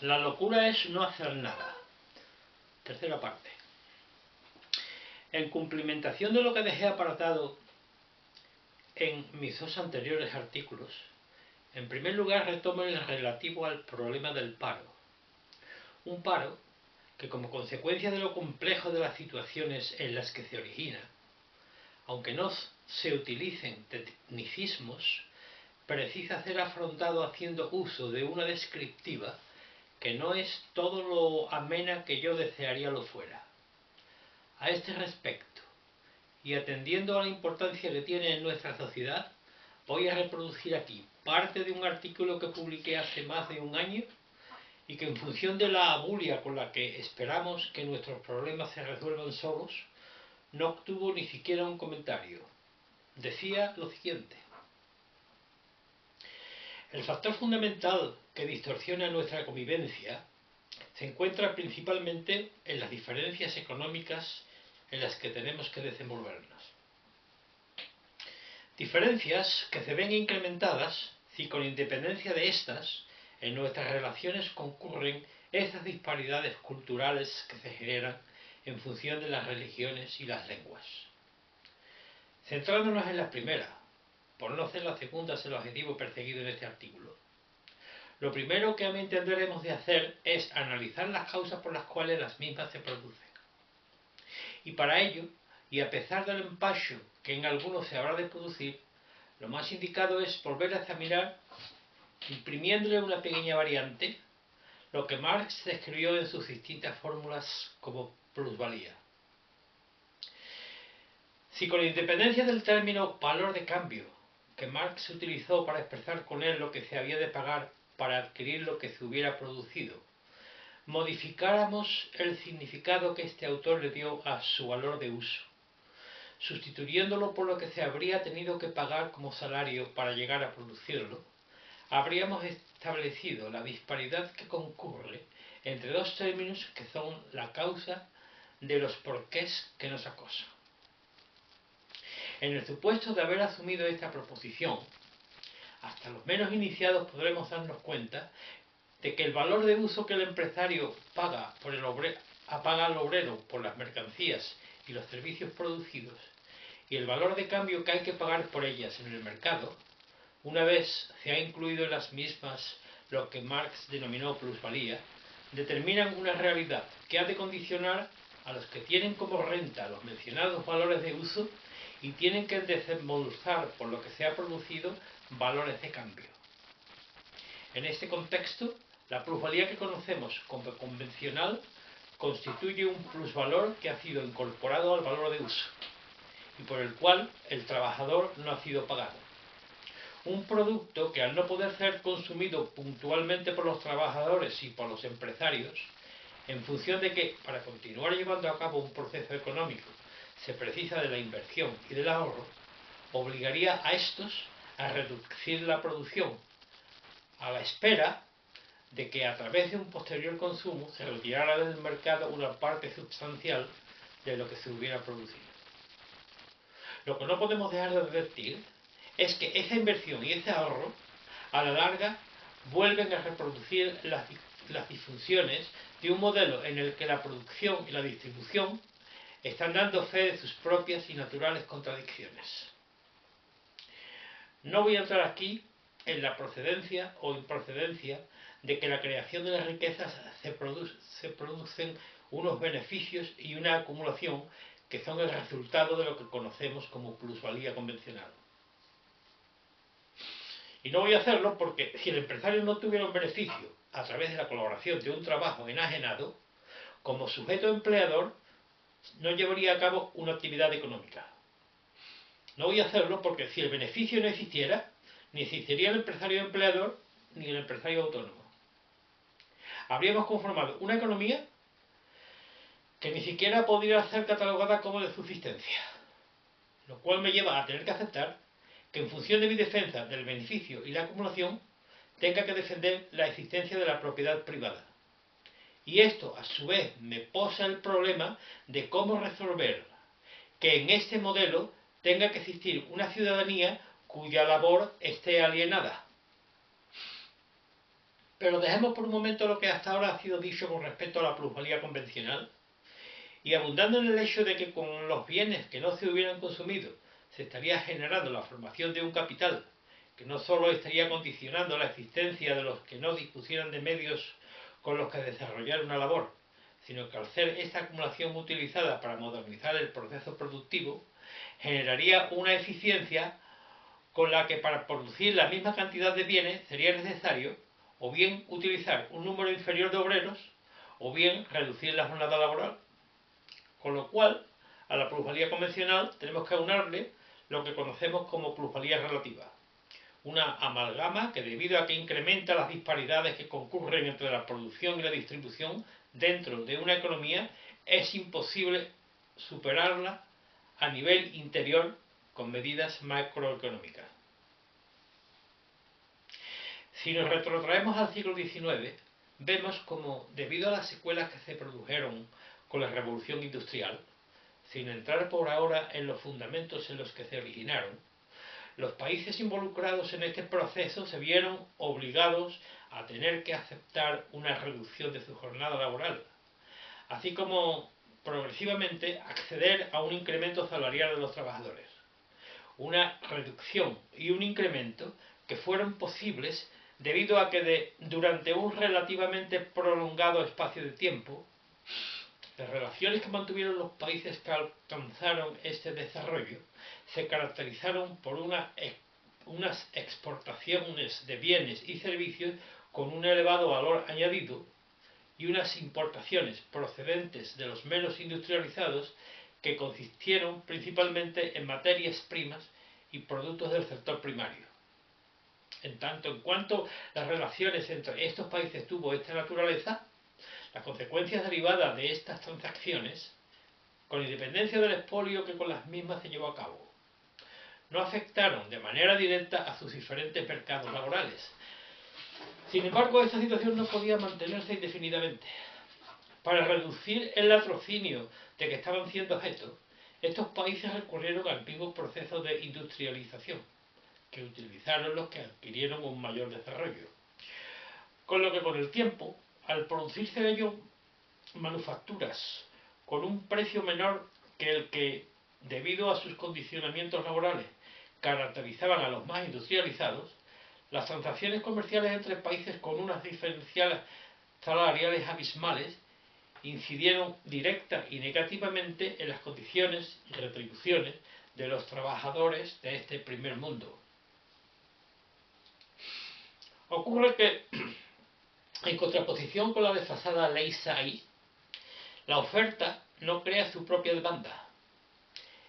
La locura es no hacer nada. Tercera parte. En cumplimentación de lo que dejé apartado en mis dos anteriores artículos, en primer lugar retomo el relativo al problema del paro. Un paro que, como consecuencia de lo complejo de las situaciones en las que se origina, aunque no se utilicen tecnicismos, precisa ser afrontado haciendo uso de una descriptiva que no es todo lo amena que yo desearía lo fuera. A este respecto, y atendiendo a la importancia que tiene en nuestra sociedad, voy a reproducir aquí parte de un artículo que publiqué hace más de un año y que, en función de la abulia con la que esperamos que nuestros problemas se resuelvan solos, no obtuvo ni siquiera un comentario. Decía lo siguiente: el factor fundamental que distorsiona nuestra convivencia se encuentra principalmente en las diferencias económicas en las que tenemos que desenvolvernos. Diferencias que se ven incrementadas si, con independencia de estas, en nuestras relaciones concurren esas disparidades culturales que se generan en función de las religiones y las lenguas. Centrándonos en la primera, por no hacer la segunda es el objetivo perseguido en este artículo. Lo primero que a mi entender hemos de hacer es analizar las causas por las cuales las mismas se producen. Y para ello, y a pesar del empacho que en algunos se habrá de producir, lo más indicado es volver a examinar, imprimiéndole una pequeña variante, lo que Marx describió en sus distintas fórmulas como plusvalía. Si, con independencia del término valor de cambio, que Marx utilizó para expresar con él lo que se había de pagar para adquirir lo que se hubiera producido, modificáramos el significado que este autor le dio a su valor de uso, sustituyéndolo por lo que se habría tenido que pagar como salario para llegar a producirlo, habríamos establecido la disparidad que concurre entre dos términos que son la causa de los porqués que nos acosan. En el supuesto de haber asumido esta proposición, hasta los menos iniciados podremos darnos cuenta de que el valor de uso que el empresario paga al obrero por las mercancías y los servicios producidos, y el valor de cambio que hay que pagar por ellas en el mercado, una vez se ha incluido en las mismas lo que Marx denominó plusvalía, determinan una realidad que ha de condicionar a los que tienen como renta los mencionados valores de uso y tienen que desembolsar por lo que se ha producido valores de cambio. En este contexto, la plusvalía que conocemos como convencional constituye un plusvalor que ha sido incorporado al valor de uso y por el cual el trabajador no ha sido pagado. Un producto que, al no poder ser consumido puntualmente por los trabajadores y por los empresarios, en función de que, para continuar llevando a cabo un proceso económico, se precisa de la inversión y del ahorro, obligaría a estos a reducir la producción, a la espera de que a través de un posterior consumo se retirara del mercado una parte sustancial de lo que se hubiera producido. Lo que no podemos dejar de advertir es que esa inversión y ese ahorro, a la larga, vuelven a reproducir las disfunciones de un modelo en el que la producción y la distribución están dando fe de sus propias y naturales contradicciones. No voy a entrar aquí en la procedencia o improcedencia de que la creación de las riquezas se producen unos beneficios y una acumulación que son el resultado de lo que conocemos como plusvalía convencional. Y no voy a hacerlo porque, si el empresario no tuviera un beneficio a través de la colaboración de un trabajo enajenado, como sujeto empleador no llevaría a cabo una actividad económica. No voy a hacerlo porque, si el beneficio no existiera, ni existiría el empresario empleador ni el empresario autónomo. Habríamos conformado una economía que ni siquiera podría ser catalogada como de subsistencia, lo cual me lleva a tener que aceptar que, en función de mi defensa del beneficio y la acumulación, tenga que defender la existencia de la propiedad privada. Y esto, a su vez, me posa el problema de cómo resolver que en este modelo tenga que existir una ciudadanía cuya labor esté alienada. Pero dejemos por un momento lo que hasta ahora ha sido dicho con respecto a la plusvalía convencional y abundando en el hecho de que con los bienes que no se hubieran consumido se estaría generando la formación de un capital que no solo estaría condicionando la existencia de los que no dispusieran de medios con los que desarrollar una labor, sino que al ser esta acumulación utilizada para modernizar el proceso productivo, generaría una eficiencia con la que para producir la misma cantidad de bienes sería necesario o bien utilizar un número inferior de obreros o bien reducir la jornada laboral. Con lo cual, a la plusvalía convencional tenemos que aunarle lo que conocemos como plusvalía relativa. Una amalgama que debido a que incrementa las disparidades que concurren entre la producción y la distribución dentro de una economía, es imposible superarla a nivel interior con medidas macroeconómicas. Si nos retrotraemos al siglo XIX, vemos como, debido a las secuelas que se produjeron con la revolución industrial, sin entrar por ahora en los fundamentos en los que se originaron, los países involucrados en este proceso se vieron obligados a tener que aceptar una reducción de su jornada laboral, así como progresivamente acceder a un incremento salarial de los trabajadores. Una reducción y un incremento que fueron posibles debido a que durante un relativamente prolongado espacio de tiempo, las relaciones que mantuvieron los países que alcanzaron este desarrollo se caracterizaron por unas exportaciones de bienes y servicios con un elevado valor añadido y unas importaciones procedentes de los menos industrializados que consistieron principalmente en materias primas y productos del sector primario. En tanto en cuanto las relaciones entre estos países tuvo esta naturaleza, las consecuencias derivadas de estas transacciones, con independencia del expolio que con las mismas se llevó a cabo, no afectaron de manera directa a sus diferentes mercados laborales. Sin embargo, esta situación no podía mantenerse indefinidamente. Para reducir el latrocinio de que estaban siendo objeto, estos países recurrieron al mismo proceso de industrialización que utilizaron los que adquirieron un mayor desarrollo. Con lo que con el tiempo, al producirse ellos manufacturas con un precio menor que el que, debido a sus condicionamientos laborales, caracterizaban a los más industrializados, las transacciones comerciales entre países con unas diferenciales salariales abismales incidieron directa y negativamente en las condiciones y retribuciones de los trabajadores de este primer mundo. Ocurre que, en contraposición con la desfasada ley Say, la oferta no crea su propia demanda.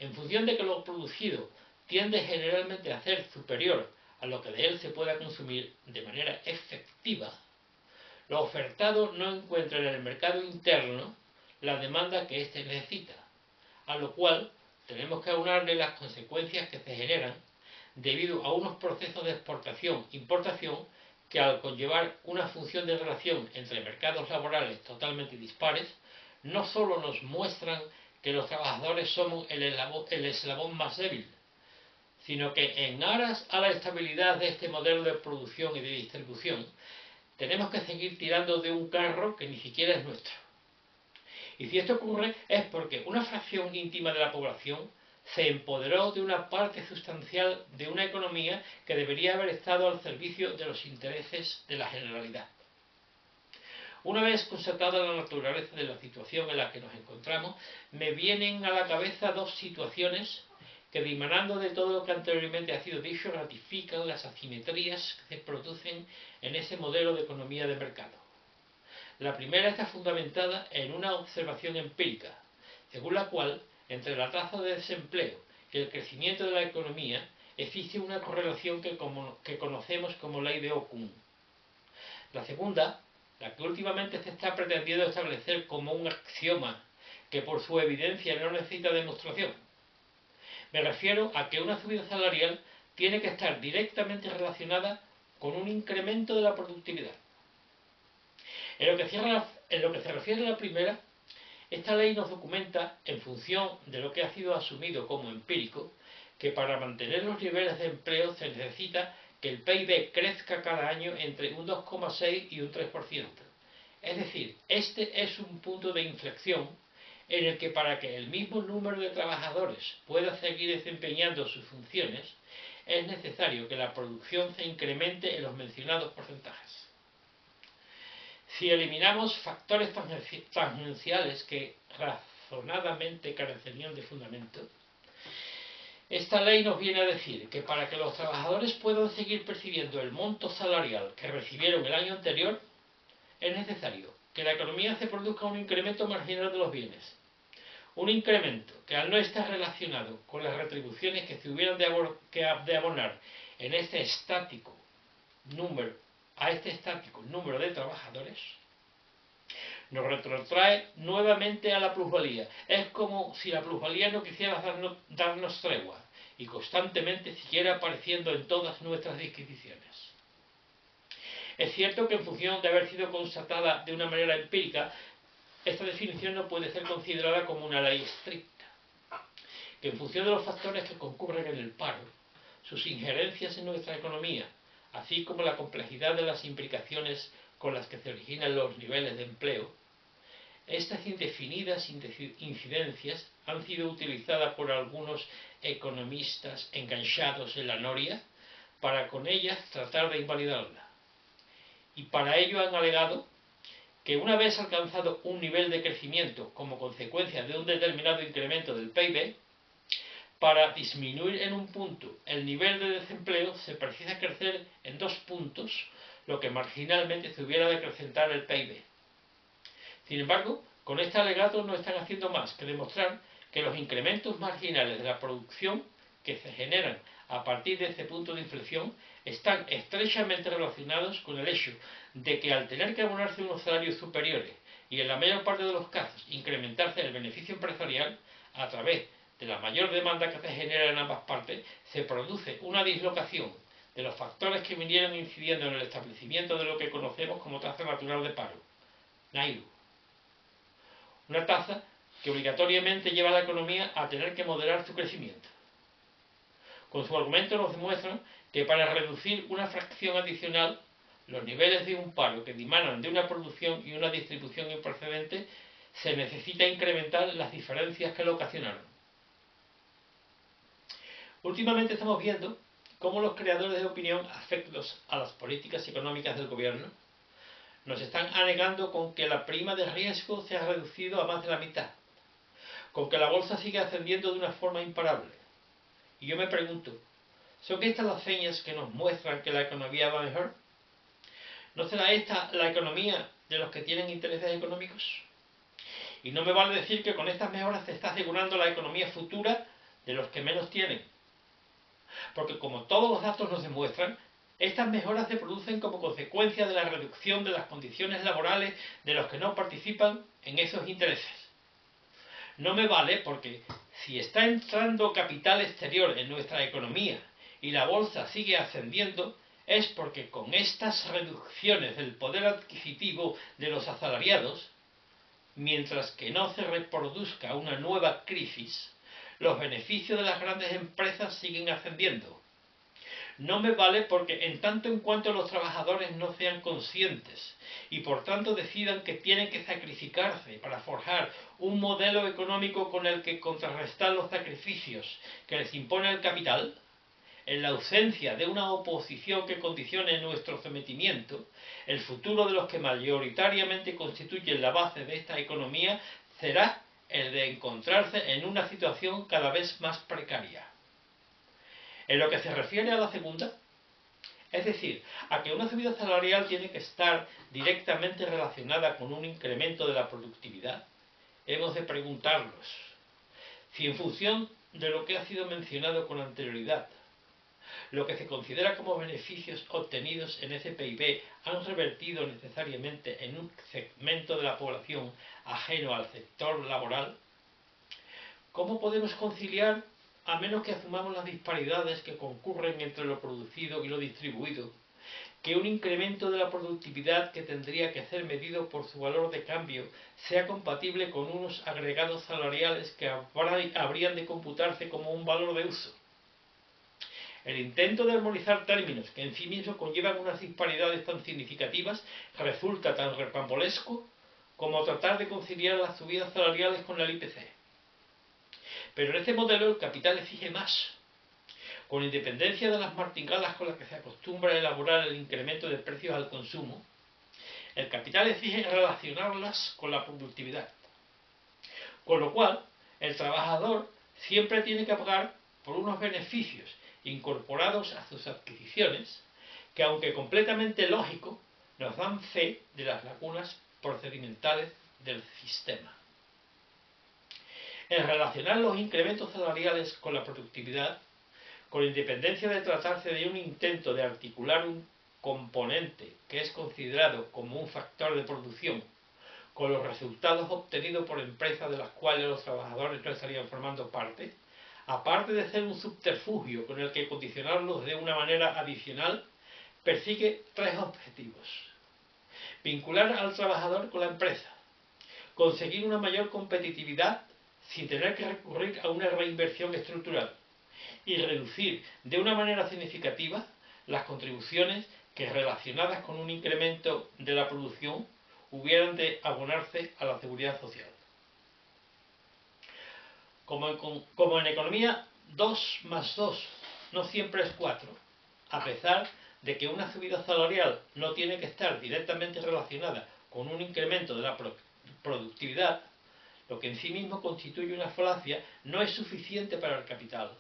En función de que lo producido tiende generalmente a ser superior a lo que de él se pueda consumir de manera efectiva, lo ofertado no encuentra en el mercado interno la demanda que éste necesita, a lo cual tenemos que aunarle las consecuencias que se generan debido a unos procesos de exportación-importación que, al conllevar una función de relación entre mercados laborales totalmente dispares, no solo nos muestran que los trabajadores somos el eslabón más débil, sino que en aras a la estabilidad de este modelo de producción y de distribución, tenemos que seguir tirando de un carro que ni siquiera es nuestro. Y si esto ocurre es porque una fracción íntima de la población se empoderó de una parte sustancial de una economía que debería haber estado al servicio de los intereses de la generalidad. Una vez constatada la naturaleza de la situación en la que nos encontramos, me vienen a la cabeza dos situaciones que, dimanando de todo lo que anteriormente ha sido dicho, ratifican las asimetrías que se producen en ese modelo de economía de mercado. La primera está fundamentada en una observación empírica, según la cual, entre la tasa de desempleo y el crecimiento de la economía, existe una correlación que conocemos como ley de Okum. La segunda, la que últimamente se está pretendiendo establecer como un axioma que por su evidencia no necesita demostración. Me refiero a que una subida salarial tiene que estar directamente relacionada con un incremento de la productividad. En lo que se refiere a la primera, esta ley nos documenta, en función de lo que ha sido asumido como empírico, que para mantener los niveles de empleo se necesita que el PIB crezca cada año entre un 2,6 y un 3%. Es decir, este es un punto de inflexión en el que para que el mismo número de trabajadores pueda seguir desempeñando sus funciones, es necesario que la producción se incremente en los mencionados porcentajes. Si eliminamos factores tangenciales que razonadamente carecerían de fundamento, esta ley nos viene a decir que para que los trabajadores puedan seguir percibiendo el monto salarial que recibieron el año anterior, es necesario que la economía se produzca un incremento marginal de los bienes. Un incremento que al no estar relacionado con las retribuciones que se hubieran de abonar en este estático número de trabajadores, nos retrotrae nuevamente a la plusvalía. Es como si la plusvalía no quisiera darnos tregua y constantemente siguiera apareciendo en todas nuestras disquisiciones. Es cierto que en función de haber sido constatada de una manera empírica, esta definición no puede ser considerada como una ley estricta, que en función de los factores que concurren en el paro, sus injerencias en nuestra economía, así como la complejidad de las implicaciones con las que se originan los niveles de empleo, estas indefinidas incidencias han sido utilizadas por algunos economistas enganchados en la noria para con ellas tratar de invalidarla. Y para ello han alegado que una vez alcanzado un nivel de crecimiento como consecuencia de un determinado incremento del PIB, para disminuir en un punto el nivel de desempleo se precisa crecer en 2 puntos lo que marginalmente se hubiera de acrecentar el PIB. Sin embargo, con este alegato no están haciendo más que demostrar que los incrementos marginales de la producción que se generan a partir de este punto de inflexión están estrechamente relacionados con el hecho de que al tener que abonarse unos salarios superiores y en la mayor parte de los casos incrementarse el beneficio empresarial a través de la mayor demanda que se genera en ambas partes, se produce una dislocación de los factores que vinieron incidiendo en el establecimiento de lo que conocemos como tasa natural de paro, NAIRU. Una tasa que obligatoriamente lleva a la economía a tener que moderar su crecimiento. Con su argumento nos demuestran que para reducir una fracción adicional, los niveles de un paro que dimanan de una producción y una distribución improcedente, se necesita incrementar las diferencias que lo ocasionaron. Últimamente estamos viendo cómo los creadores de opinión afectos a las políticas económicas del gobierno nos están anegando con que la prima de riesgo se ha reducido a más de la mitad, con que la bolsa sigue ascendiendo de una forma imparable. Y yo me pregunto, ¿son estas las señas que nos muestran que la economía va mejor? ¿No será esta la economía de los que tienen intereses económicos? Y no me vale decir que con estas mejoras se está asegurando la economía futura de los que menos tienen. Porque como todos los datos nos demuestran, estas mejoras se producen como consecuencia de la reducción de las condiciones laborales de los que no participan en esos intereses. No me vale porque si está entrando capital exterior en nuestra economía y la bolsa sigue ascendiendo, es porque con estas reducciones del poder adquisitivo de los asalariados, mientras que no se reproduzca una nueva crisis, los beneficios de las grandes empresas siguen ascendiendo. No me vale porque en tanto en cuanto los trabajadores no sean conscientes y por tanto decidan que tienen que sacrificarse para forjar un modelo económico con el que contrarrestar los sacrificios que les impone el capital, en la ausencia de una oposición que condicione nuestro sometimiento, el futuro de los que mayoritariamente constituyen la base de esta economía será el de encontrarse en una situación cada vez más precaria. En lo que se refiere a la segunda, es decir, a que una subida salarial tiene que estar directamente relacionada con un incremento de la productividad, hemos de preguntarnos si en función de lo que ha sido mencionado con anterioridad, lo que se considera como beneficios obtenidos en ese PIB han revertido necesariamente en un segmento de la población ajeno al sector laboral, ¿cómo podemos conciliar, a menos que asumamos las disparidades que concurren entre lo producido y lo distribuido, que un incremento de la productividad que tendría que ser medido por su valor de cambio sea compatible con unos agregados salariales que habrían de computarse como un valor de uso? El intento de armonizar términos que en sí mismos conllevan unas disparidades tan significativas resulta tan rocambolesco como tratar de conciliar las subidas salariales con el IPC. Pero en este modelo el capital exige más. Con independencia de las martingalas con las que se acostumbra a elaborar el incremento de precios al consumo, el capital exige relacionarlas con la productividad. Con lo cual, el trabajador siempre tiene que pagar por unos beneficios incorporados a sus adquisiciones que, aunque completamente lógico, nos dan fe de las lagunas procedimentales del sistema. En relacionar los incrementos salariales con la productividad, con independencia de tratarse de un intento de articular un componente que es considerado como un factor de producción con los resultados obtenidos por empresas de las cuales los trabajadores no estarían formando parte, aparte de ser un subterfugio con el que condicionarlos de una manera adicional, persigue tres objetivos: vincular al trabajador con la empresa, conseguir una mayor competitividad sin tener que recurrir a una reinversión estructural y reducir de una manera significativa las contribuciones que, relacionadas con un incremento de la producción, hubieran de abonarse a la seguridad social. Como en economía, 2 más 2 no siempre es 4, a pesar de que una subida salarial no tiene que estar directamente relacionada con un incremento de la productividad, lo que en sí mismo constituye una falacia, no es suficiente para el capital.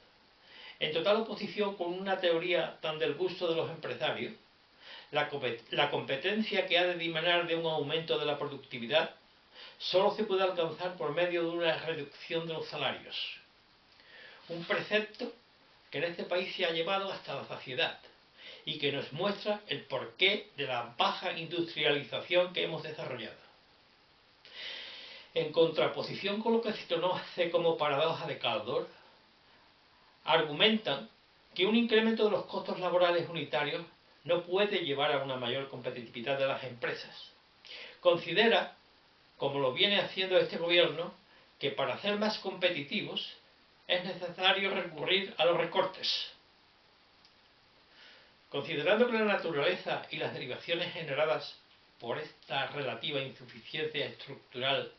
En total oposición con una teoría tan del gusto de los empresarios, la competencia que ha de dimanar de un aumento de la productividad solo se puede alcanzar por medio de una reducción de los salarios. Un precepto que en este país se ha llevado hasta la saciedad y que nos muestra el porqué de la baja industrialización que hemos desarrollado. En contraposición con lo que se conoce como paradoja de Caldor, argumentan que un incremento de los costos laborales unitarios no puede llevar a una mayor competitividad de las empresas. Considera, como lo viene haciendo este gobierno, que para ser más competitivos es necesario recurrir a los recortes. Considerando que la naturaleza y las derivaciones generadas por esta relativa insuficiencia estructural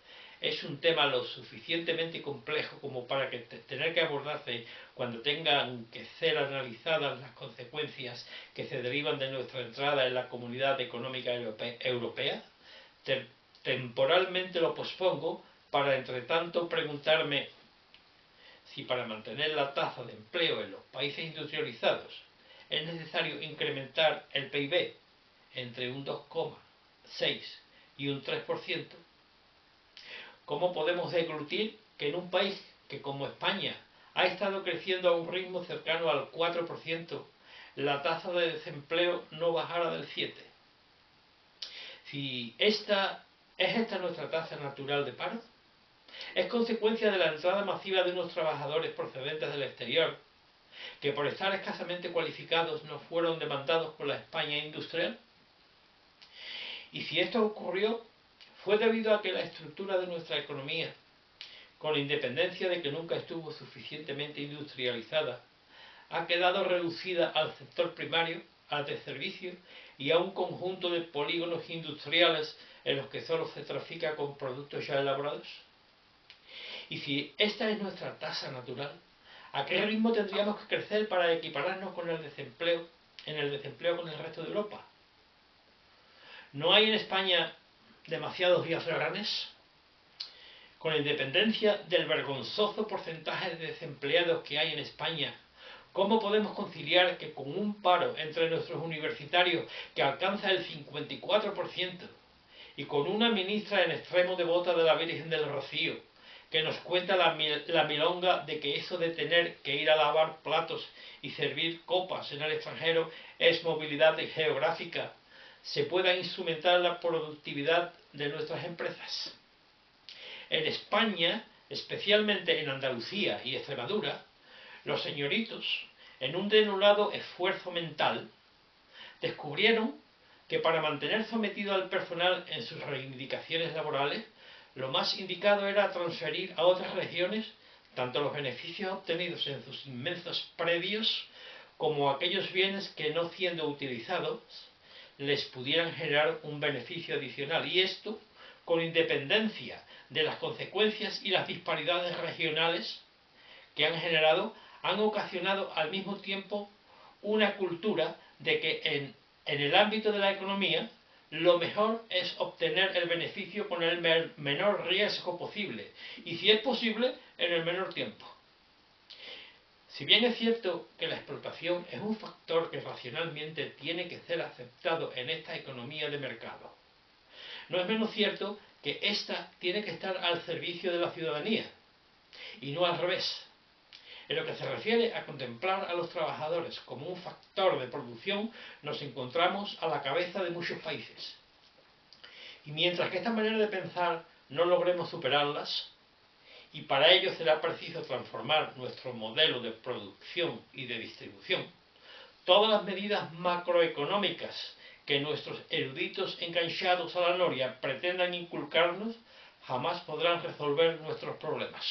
es un tema lo suficientemente complejo como para tener que abordarse cuando tengan que ser analizadas las consecuencias que se derivan de nuestra entrada en la Comunidad Económica Europea, temporalmente lo pospongo para entre tanto preguntarme si para mantener la tasa de empleo en los países industrializados es necesario incrementar el PIB entre un 2,6 y un 3%. ¿Cómo podemos deglutir que en un país que, como España, ha estado creciendo a un ritmo cercano al 4%, la tasa de desempleo no bajara del 7%? Si ¿Es esta nuestra tasa natural de paro? ¿Es consecuencia de la entrada masiva de unos trabajadores procedentes del exterior, que por estar escasamente cualificados no fueron demandados por la España industrial? Y si esto ocurrió, fue debido a que la estructura de nuestra economía, con independencia de que nunca estuvo suficientemente industrializada, ha quedado reducida al sector primario, al de servicio y a un conjunto de polígonos industriales en los que solo se trafica con productos ya elaborados. Y si esta es nuestra tasa natural, ¿a qué ritmo tendríamos que crecer para equipararnos con el desempleo con el resto de Europa? ¿No hay en España demasiados Villaferranes? Con independencia del vergonzoso porcentaje de desempleados que hay en España, ¿cómo podemos conciliar que con un paro entre nuestros universitarios que alcanza el 54% y con una ministra en extremo devota de la Virgen del Rocío, que nos cuenta la milonga de que eso de tener que ir a lavar platos y servir copas en el extranjero es movilidad geográfica, se pueda instrumentar la productividad de nuestras empresas? En España, especialmente en Andalucía y Extremadura, los señoritos, en un denodado esfuerzo mental, descubrieron que para mantener sometido al personal en sus reivindicaciones laborales, lo más indicado era transferir a otras regiones tanto los beneficios obtenidos en sus inmensos predios como aquellos bienes que no siendo utilizados les pudieran generar un beneficio adicional, y esto con independencia de las consecuencias y las disparidades regionales que han ocasionado al mismo tiempo una cultura de que en el ámbito de la economía lo mejor es obtener el beneficio con el menor riesgo posible y, si es posible, en el menor tiempo. Si bien es cierto que la explotación es un factor que racionalmente tiene que ser aceptado en esta economía de mercado, no es menos cierto que ésta tiene que estar al servicio de la ciudadanía, y no al revés. En lo que se refiere a contemplar a los trabajadores como un factor de producción, nos encontramos a la cabeza de muchos países. Y mientras que esta manera de pensar no logremos superarlas, y para ello será preciso transformar nuestro modelo de producción y de distribución, todas las medidas macroeconómicas que nuestros eruditos enganchados a la noria pretendan inculcarnos jamás podrán resolver nuestros problemas.